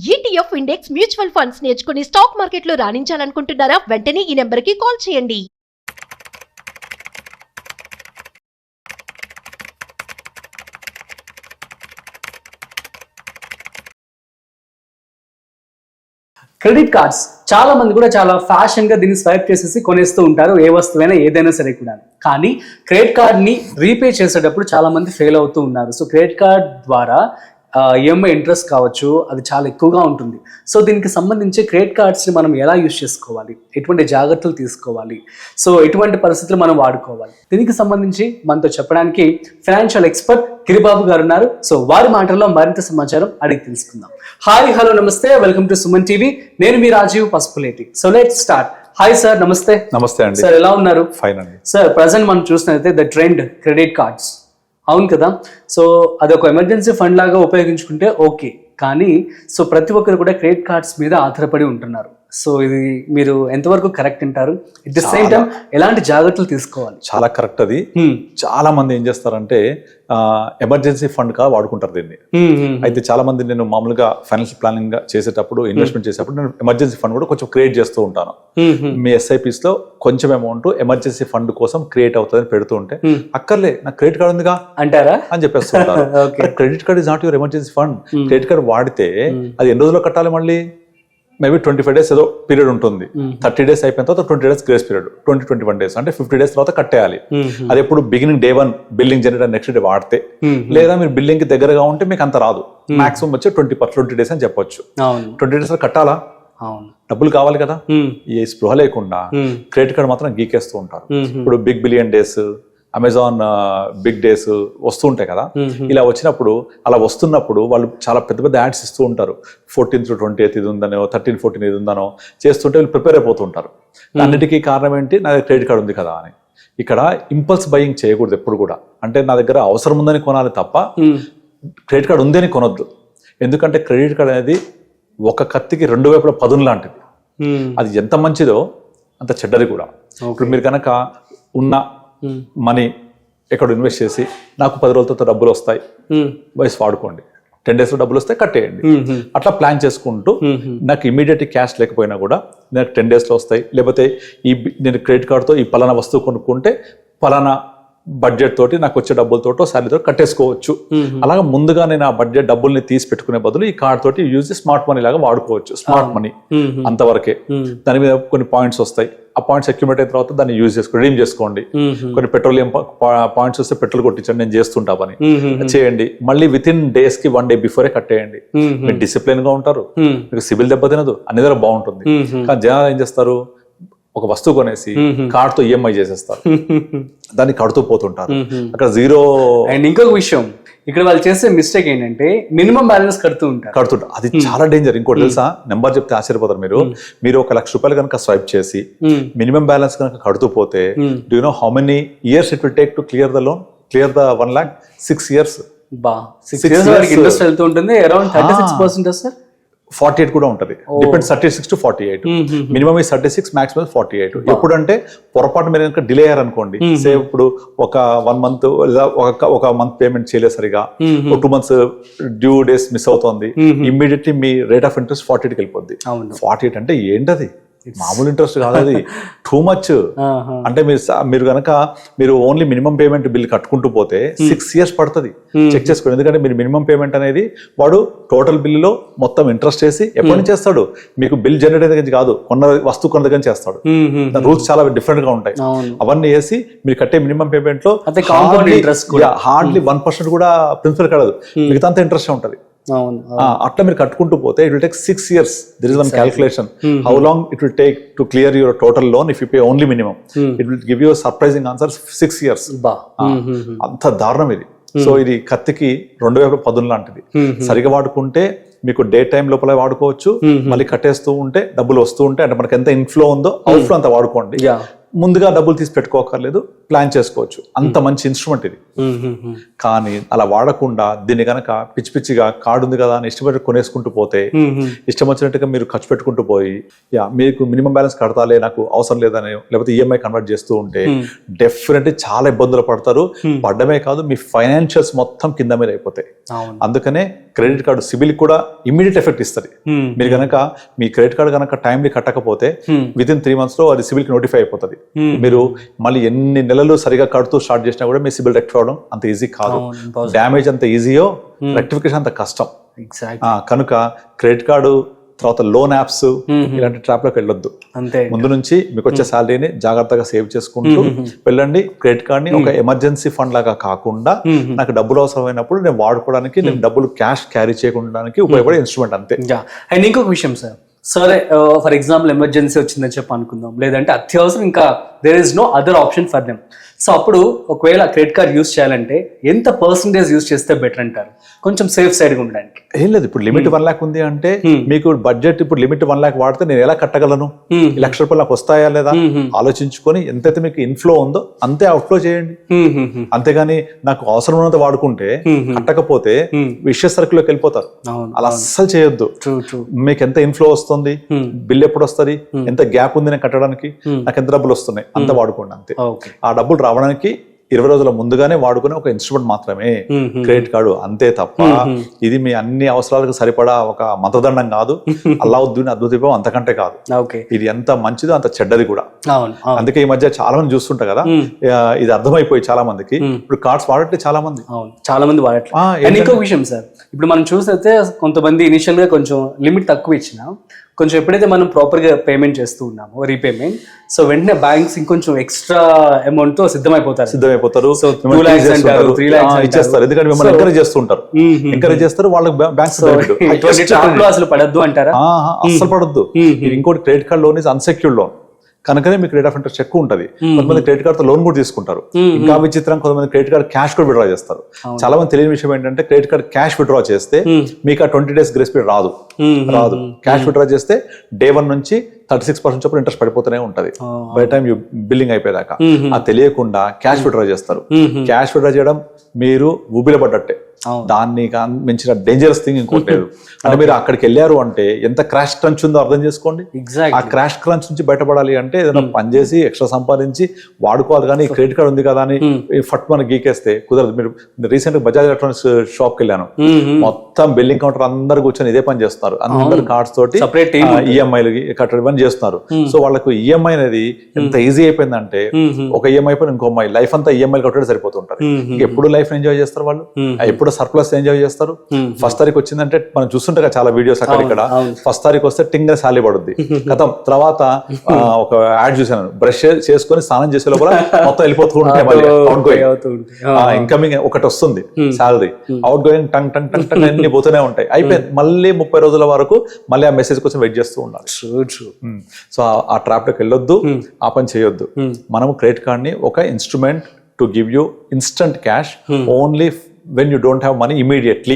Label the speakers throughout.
Speaker 1: ETF index mutual funds నేర్చుకుని stock మార్కెట్లో రాణించాలనుకుంటున్నారా? వెంటనే ఈ నెంబర్కి కాల్ చేయండి.
Speaker 2: క్రెడిట్ కార్డ్స్ చాలా మంది కూడా చాలా ఫ్యాషన్ గా దీన్ని స్వైప్ చేసేసి కొనేస్తూ ఉంటారు, ఏ వస్తువైనా ఏదైనా సరే కూడా. కానీ క్రెడిట్ కార్డ్ ని రీపే చేసేటప్పుడు చాలా మంది ఫెయిల్ అవుతూ ఉన్నారు. సో క్రెడిట్ కార్డ్ ద్వారా ఈఎంఐ ఇంట్రెస్ట్ కావచ్చు, అది చాలా ఎక్కువగా ఉంటుంది. సో దీనికి సంబంధించి క్రెడిట్ కార్డ్స్ని మనం ఎలా యూజ్ చేసుకోవాలి, ఎటువంటి జాగ్రత్తలు తీసుకోవాలి, సో ఎటువంటి పరిస్థితులు మనం వాడుకోవాలి, దీనికి సంబంధించి మనతో చెప్పడానికి ఫైనాన్షియల్ ఎక్స్పర్ట్ గిరిబాబు గారు ఉన్నారు. సో వారి మాటల్లో మరింత సమాచారం అడిగి తెలుసుకుందాం. హాయ్, హలో, నమస్తే, వెల్కమ్ టు సుమన్ టీవీ. నేను మీ Rajeev Pasupuleti. So let's start. Hi sir, నమస్తే.
Speaker 3: నమస్తే అండి
Speaker 2: సార్, ఎలా ఉన్నారు?
Speaker 3: ఫైన్ అండి.
Speaker 2: సార్, ప్రజెంట్ మనం చూసినట్లయితే ద ట్రెండ్ క్రెడిట్ కార్డ్స్, అవును కదా. సో అదొక ఎమర్జెన్సీ ఫండ్ లాగా ఉపయోగించుకుంటే ఓకే, కానీ సో ప్రతి ఒక్కరు కూడా క్రెడిట్ కార్డ్స్ మీద ఆధారపడి ఉంటున్నారు. సో ఇది మీరు ఎంతవరకు కరెక్ట్ అంటారు? ఎట్ ది సేమ్ టైం ఎలాంటి జాగ్రత్తలు తీసుకోవాలి?
Speaker 3: చాలా కరెక్ట్. అది చాలా మంది ఏం చేస్తారంటే ఎమర్జెన్సీ ఫండ్ గా వాడుకుంటారు దీన్ని. అయితే చాలా మంది, నేను మామూలుగా ఫైనాన్షియల్ ప్లానింగ్ చేసేటప్పుడు, ఇన్వెస్ట్మెంట్ చేసేటప్పుడు నేను ఎమర్జెన్సీ ఫండ్ కూడా కొంచెం క్రియేట్ చేస్తూ ఉంటాను. మీ ఎస్ఐపిస్ లో కొంచెం అమౌంట్ ఎమర్జెన్సీ ఫండ్ కోసం క్రియేట్ అవుతుందని పెడుతూ ఉంటే, అక్కర్లే నాకు క్రెడిట్ కార్డ్ ఉందిగా అంటారా అని చెప్పేస్తుంటారు. Credit card is not your emergency fund. Credit card వాడితే అది ఎన్ని రోజుల్లో కట్టాలి? మళ్ళీ మేబీ 25 days ఏదో పీరియడ్ ఉంటుంది. 30 days అయిపోయిన తర్వాత 20 days గ్రేస్ పీరియడ్, 21 days అంటే 50 days తర్వాత కట్టేయాలి. అది ఎప్పుడు beginning day 1 billing generate next day వాడితే, లేదా మీరు బిల్లింగ్ కి దగ్గరగా ఉంటే మీకు అంత రాదు. మాక్సిమం వచ్చి 20 days అని చెప్పొచ్చు. 20 days లో కట్టాలా? డబ్బులు కావాలి కదా. ఏ స్పృహ లేకుండా క్రెడిట్ కార్డ్ మాత్రం గీకేస్తూ ఉంటారు. ఇప్పుడు big billion days, Amazon big days వస్తూ ఉంటాయి కదా. ఇలా వచ్చినప్పుడు, అలా వస్తున్నప్పుడు వాళ్ళు చాలా పెద్ద పెద్ద యాడ్స్ ఇస్తూ ఉంటారు. 14th to 20th ఇది ఉందనో, 13, 14 ఇది ఉందనో చేస్తుంటే వీళ్ళు ప్రిపేర్ అయిపోతుంటారు. అన్నిటికీ కారణం ఏంటి? నా దగ్గర క్రెడిట్ కార్డ్ ఉంది కదా అని. ఇక్కడ ఇంపల్స్ బయింగ్ చేయకూడదు ఎప్పుడు కూడా. అంటే నా దగ్గర అవసరం ఉందని కొనాలి తప్ప క్రెడిట్ కార్డ్ ఉంది అని కొనొద్దు. ఎందుకంటే క్రెడిట్ కార్డ్ అనేది ఒక కత్తికి 2 వైపుల పదును లాంటిది. అది ఎంత మంచిదో అంత చెడ్డది కూడా. ఇప్పుడు మీరు కనుక ఉన్న మనీ ఎక్కడ ఇన్వెస్ట్ చేసి, నాకు 10 రోజులతో డబ్బులు వస్తాయి, వయసు వాడుకోండి, 10 days లో డబ్బులు వస్తాయి కట్టేయండి, అట్లా ప్లాన్ చేసుకుంటూ, నాకు ఇమీడియట్ క్యాష్ లేకపోయినా కూడా నాకు 10 days లో వస్తాయి, లేకపోతే నేను క్రెడిట్ కార్డ్తో ఈ పలానా వస్తువు కొనుక్కుంటే పలానా బడ్జెట్ తోటి నాకు వచ్చే డబ్బులతో శాలరీతో కట్టేసుకోవచ్చు. అలాగా ముందుగా నేను ఆ బడ్జెట్ డబ్బుల్ని తీసి పెట్టుకునే బదులు ఈ కార్డ్ తోటి యూజ్ స్మార్ట్ మనీ లాగా వాడుకోవచ్చు. స్మార్ట్ మనీ అంతవరకే. దాని మీద కొన్ని పాయింట్స్ వస్తాయి. ఆ పాయింట్స్ అక్యుములేట్ అయిన తర్వాత దాన్ని యూజ్ చేసుకోండి, రిడీమ్ చేసుకోండి. కొన్ని పెట్రోలియం పాయింట్స్ వస్తే పెట్రోల్ కొట్టించండి, నేను చేస్తుంటా పని చేయండి. మళ్ళీ వితిన్ డేస్ కి 1 day బిఫోరే కట్టేయండి. మీరు డిసిప్లిన్ గా ఉంటారు, మీకు సిబిల్ దెబ్బ తినదు, అన్ని దగ్గర బాగుంటుంది. కానీ జనాలు ఏం చేస్తారు? ఒక వస్తువు కొనేసి కార్డ్ తో ఈఎంఐ చేసేస్తారు, దాన్ని కడుతూ పోతుంటారు. అక్కడ జీరో.
Speaker 2: అండ్ ఇంకొక విషయం, ఇక్కడ వాళ్ళు చేసే మిస్టేక్ ఏంటంటే మినిమం బ్యాలెన్స్ కడుతుంటారు.
Speaker 3: అది చాలా డేంజర్. ఇంకోటి తెలుసా? నెంబర్ చెప్తే ఆశ్చర్యపోతారు మీరు. మీరు 1 లక్ష రూపాయలు కనుక స్వైప్ చేసి మినిమం బ్యాలెన్స్ కనుక కడుతూ పోతే, do you know how many years it will take to clear the loan? Clear the 1 lakh? 6 years.
Speaker 2: 6 years వరకు ఇంట్రెస్ట్ వెళ్తూ ఉంటుంది. Around 36% sir.
Speaker 3: 48 కూడా ఉంటుంది. Depends 36 to 48. మినిమం ఈ 36, మాక్సిమం 48. ఎప్పుడంటే పొరపాటు మీరు కనుక డిలే అయ్యారనుకోండి, సే ఇప్పుడు ఒక 1 month లేదా ఒక మంత్ పేమెంట్ చేయలేదు సరిగా, 2 months డ్యూ డేస్ మిస్ అవుతుంది, ఇమ్మీడియట్లీ మీ రేట్ ఆఫ్ ఇంట్రెస్ట్ 48కి వెళ్ళిపోద్ది. 48 అంటే ఏంటది? మామూలు ఇంట్రెస్ట్ కాదు, అది టూ మచ్. అంటే మీరు కనుక మీరు ఓన్లీ మినిమం పేమెంట్ బిల్ కట్టుకుంటూ పోతే 6 years పడుతుంది. చెక్ చేసుకోండి. ఎందుకంటే మీరు మినిమం పేమెంట్ అనేది వాడు టోటల్ బిల్లులో మొత్తం ఇంట్రెస్ట్ వేసి ఎప్పటి నుంచి చేస్తాడు? మీకు బిల్ జనరేట్ దగ్గర కాదు, వస్తువు కొన్న దగ్గర చేస్తాడు. రూల్స్ చాలా డిఫరెంట్ గా ఉంటాయి. అవన్నీ వేసి మీరు కట్టే మినిమం పేమెంట్ లో హార్డ్లీ 1% కూడా ప్రిన్సిపల్ కడదు, మిగతా అంతా ఇంట్రెస్ట్ ఉంటుంది. అట్లా మీరు కట్టుకుంటూ పోతే it will take 6 years. There is one calculation how long it will take to clear your total loan if you pay only minimum. It will give you surprising answer 6 years. అంత దారుణం ఇది. So ఇది కత్తికి 2 వైపుల పదును లాంటిది. సరిగా వాడుకుంటే మీకు డే టైం లోపల వాడుకోవచ్చు, మళ్ళీ కట్టేస్తూ ఉంటే డబ్బులు వస్తూ ఉంటే, అంటే మనకి ఎంత ఇన్ఫ్లో ఉందో అవుట్ఫ్లో అంత వాడుకోండి. ముందుగా డబ్బులు తీసి పెట్టుకోకర్లేదు, ప్లాన్ చేసుకోవచ్చు. అంత మంచి ఇన్స్ట్రుమెంట్ ఇది. కానీ అలా వాడకుండా దీన్ని కనుక పిచ్చి పిచ్చిగా కార్డు ఉంది కదా అని ఇష్టపడి కొనేసుకుంటూ పోతే, ఇష్టం వచ్చినట్టుగా మీరు ఖర్చు పెట్టుకుంటూ పోయి, మీకు మినిమం బ్యాలెన్స్ కడతాలే నాకు అవసరం లేదని, లేకపోతే ఈఎంఐ కన్వర్ట్ చేస్తూ ఉంటే డెఫినెట్లీ చాలా ఇబ్బందులు పడతారు. పడ్డమే కాదు, మీ ఫైనాన్షియల్స్ మొత్తం కింద మీద అయిపోతాయి. అందుకనే క్రెడిట్ కార్డు సిబిల్ కూడా ఇమ్మీడియట్ ఎఫెక్ట్ ఇస్తుంది. మీరు కనుక మీ క్రెడిట్ కార్డ్ కనుక టైంలీ కట్టకపోతే విత్ ఇన్ 3 months లో అది సిబిల్ కి నోటిఫై అయిపోతుంది. మీరు మళ్ళీ ఎన్ని నెలలు సరిగా కడుతూ స్టార్ట్ చేసినా కూడా మీ సిబిల్ రెక్టిఫై అవడం అంత ఈజీ కాదు. డ్యామేజ్ అంత ఈజీయో రెక్టిఫికేషన్ అంత కష్టం. కనుక క్రెడిట్ కార్డు తర్వాత లోన్ యాప్స్ ఇలాంటి ట్రాప్ లోకి వెళ్ళొద్దు. ముందు నుంచి మీకు వచ్చే శాలరీని జాగ్రత్తగా సేవ్ చేసుకుంటూ వెళ్ళండి. క్రెడిట్ కార్డ్ ని ఒక ఎమర్జెన్సీ ఫండ్ లాగా కాకుండా నాకు డబ్బులు అవసరమైనప్పుడు నేను వాడుకోవడానికి, నేను డబ్బులు క్యాష్ క్యారీ చేయడానికి ఉపయోగపడే ఇన్స్ట్రుమెంట్ అంతే.
Speaker 2: అండ్ ఇంకొక విషయం సార్, సరే ఫర్ ఎగ్జాంపుల్ ఎమర్జెన్సీ వచ్చిందని చెప్పి అనుకుందాం, లేదంటే అత్యవసరం, ఇంకా there is no other option for them. So అప్పుడు ఒకవేళ క్రెడిట్ కార్డ్ యూస్ చేయాలంటే ఎంత పర్సెంటేజ్ యూస్ చేస్తే బెటర్ అంటారు, కొంచెం సేఫ్ సైడ్ గా ఉండడానికి?
Speaker 3: ఏం లేదు, ఇప్పుడు లిమిట్ 1 lakh ఉంది అంటే మీకు బడ్జెట్ ఇప్పుడు లిమిట్ 1 lakh వాడితే నేను ఎలా కట్టగలను, ₹1,00,000 నాకు వస్తాయా లేదా ఆలోచించుకొని ఎంతైతే మీకు ఇన్ఫ్లో ఉందో అంతే అవుట్ఫ్లో చేయండి. అంతేగాని నాకు అవసరం ఉన్నంత వాడుకుంటే కట్టకపోతే విషయ సర్కిల్ లోకి వెళ్ళిపోతారు. అలా అస్సలు చేయొద్దు. మీకు ఎంత ఇన్ఫ్లో వస్తుంది, బిల్ ఎప్పుడు వస్తుంది, ఎంత గ్యాప్ ఉంది నేను కట్టడానికి, నాకు ఎంత డబ్బులు వస్తున్నాయి అంత వాడుకోండి అంతే. ఆ డబ్బులు రావడానికి 20 రోజుల ముందుగానే వాడుకునే ఒక ఇన్స్ట్రుమెంట్ మాత్రమే క్రెడిట్ కార్డు, అంతే తప్ప ఇది మీ అన్ని అవసరాలకు సరిపడా ఒక మంత్రదండం కాదు. అల్లావుద్దీన్ అద్భుత దీపం అంతకంటే కాదు. ఇది ఎంత మంచిదో అంత చెడ్డది కూడా. అందుకే ఈ మధ్య చాలా మంది చూస్తుంటా కదా, ఇది అర్థమైపోయి చాలా మందికి ఇప్పుడు కార్డ్స్ వాడట్లే, చాలా మంది
Speaker 2: వాడట్లేదు. అండ్ ఇంకో విషయం సార్, ఇప్పుడు మనం చూస్తే కొంతమంది ఇనిషియల్ గా కొంచెం లిమిట్ తక్కువ ఇచ్చినా కొంచెం ఎప్పుడైతే మనం ప్రాపర్ గా పేమెంట్ చేస్తూ ఉన్నామో రీపేమెంట్, సో వెంటనే బ్యాంక్స్ ఇంకొంచెం ఎక్స్ట్రా అమౌంట్ తో సిద్ధమైపోతారు.
Speaker 3: సో 2 lakhs అంటారు, 3 lakhs ఇచ్చేస్తారు. ఎందుకంటే మిమ్మల్ని ఎంకరేజ్ చేస్తారు వాళ్ళకి బ్యాంక్స్
Speaker 2: అసలు పడద్దు అంటారా?
Speaker 3: అసలు పడద్దు. ఇంకోటి credit card loan is unsecured loan కనుకనే మీకు రేట్ ఆఫ్ ఇంట్రెస్ట్ ఎక్కువ ఉంటుంది. కొంతమంది క్రెడిట్ కార్డ్ తో లోన్ కూడా తీసుకుంటారు. ఇంకా విచిత్రం, కొంతమంది క్రెడిట్ కార్డ్ క్యాష్ కూడా విత్డ్రా చేస్తారు. చాలా మంది తెలియని విషయం ఏంటంటే క్రెడిట్ కార్డ్ క్యాష్ విత్డ్రా చేస్తే మీకు ఆ 20 days గ్రేస్ పీరియడ్ రాదు. క్యాష్ విత్డ్రా చేస్తే day 1 నుంచి 36% చొప్పున ఇంట్రెస్ట్ పడిపోతూనే ఉంటది బై టైం బిల్లింగ్ అయిపోయేదాకా. అది తెలియకుండా క్యాష్ విత్డ్రా చేస్తారు. క్యాష్ విత్డ్రా చేయడం మీరు ఊబిలో పడ్డట్టే. దాన్ని మించిన డేంజరస్ థింగ్ ఇంకోటి లేదు. అంటే మీరు అక్కడికి వెళ్ళారు అంటే ఎంత క్రాష్ క్రంచ్ ఉందో అర్థం చేసుకోండి. ఆ క్రాష్ క్రంచ్ నుంచి బయటపడాలి అంటే ఏదైనా పని చేసి ఎక్స్ట్రా సంపాదించి వాడుకోవాలి. కానీ క్రెడిట్ కార్డ్ ఉంది కదా అని ఫట్ మన గీకేస్తే కుదరదు. మీరు రీసెంట్ గా బజాజ్ ఎలక్ట్రానిక్స్ షాప్ కి వెళ్ళాను, మొత్తం బిల్లింగ్ కౌంటర్ అందరు కూర్చొని ఇదే పని చేస్తున్నారు. అందరు కార్డ్స్ తోటి ఈఎంఐలు కట్టడం ఇవన్నీ చేస్తున్నారు. సో వాళ్ళకు ఈఎంఐ అనేది ఎంత ఈజీ అయిపోయిందంటే ఒక ఈఎంఐ పైన ఇంకో అమ్మాయి లైఫ్ అంతా ఈఎంఐలు కట్టడం సరిపోతుంటారు. ఎప్పుడు లైఫ్ ఎంజాయ్ చేస్తారు వాళ్ళు, ఎప్పుడు సర్ప్లస్ ఎంజాయ్ చేస్తారు. ఫస్ట్ తారీఖు వచ్చిందంటే మనం చూస్తుంటే చాలా వీడియోస్ అక్కడ ఇక్కడ, ఫస్ట్ తారీఖు వస్తే టింగ్ సాలరీ పడుద్ది గతం. తర్వాత ఒక యాడ్ చూసాను, బ్రష్ చేసుకొని స్నానం చేసే లోపల మొత్తం వెళ్ళిపోతూ ఉంటాయి. మళ్ళీ అవుట్ గోయింగ్ ఇన్కమింగ్ ఒకటి వస్తుంది salary, out going tongue tongue tongue tongue అన్ని పోతూనే ఉంటాయి. అయిపోయింది. మళ్ళీ 30 రోజుల వరకు మళ్ళీ ఆ మెసేజ్ కోసం వెయిట్ చేస్తూ ఉండాలి. సో ఆ ట్రాప్ లోకి వెళ్ళొద్దు, ఆ పని చేయొద్దు. మనం క్రెడిట్ కార్డ్ ని ఒక instrument to give you instant cash only when you don't have money immediately.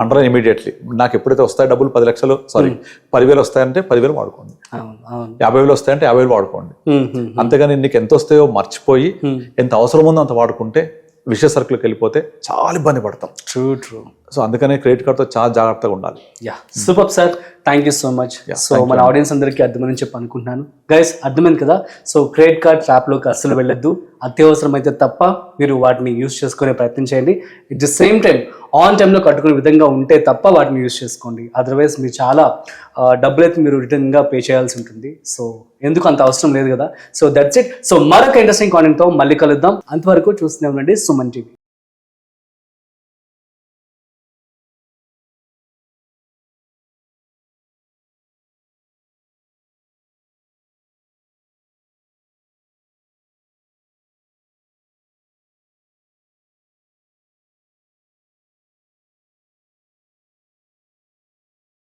Speaker 3: అంటే ఇమీడియట్లీ నాకు ఎప్పుడైతే వస్తాయి డబ్బులు 10 లక్షలు 10,000 వస్తాయంటే 10,000 వాడుకోండి, 50,000 వస్తాయంటే 50,000 వాడుకోండి. అంతేగాని నీకు ఎంత వస్తాయో మర్చిపోయి ఎంత అవసరం ఉందో అంత వాడుకుంటే విషయ సర్కిల్కి వెళ్ళిపోతే చాలా ఇబ్బంది పడతాం. ట్రూ. సో అందుకనే క్రెడిట్ కార్డ్తో చాలా జాగ్రత్తగా ఉండాలి.
Speaker 2: Super sir, thank you so much. So మన ఆడియన్స్ అందరికీ అర్థమని చెప్పి అనుకుంటున్నాను. గైస్ అర్థమైంది కదా. సో క్రెడిట్ కార్డ్ ట్రాప్లోకి అస్సలు వెళ్ళొద్దు. అత్యవసరం అయితే తప్ప మీరు వాటిని యూజ్ చేసుకునే ప్రయత్నం చేయండి. At the same time on టైంలో కట్టుకునే విధంగా ఉంటే తప్ప వాటిని యూజ్ చేసుకోండి. అదర్వైజ్ మీరు చాలా డబ్బులు అయితే మీరు రిటర్న్గా పే చేయాల్సి ఉంటుంది. సో ఎందుకు అంత అవసరం లేదు కదా. So that's it. సో మరొక ఇంట్రెస్టింగ్ కాంటెంట్తో మళ్ళీ కలుద్దాం. అంతవరకు చూస్తూనే ఉండండి సుమన్ టీవీ.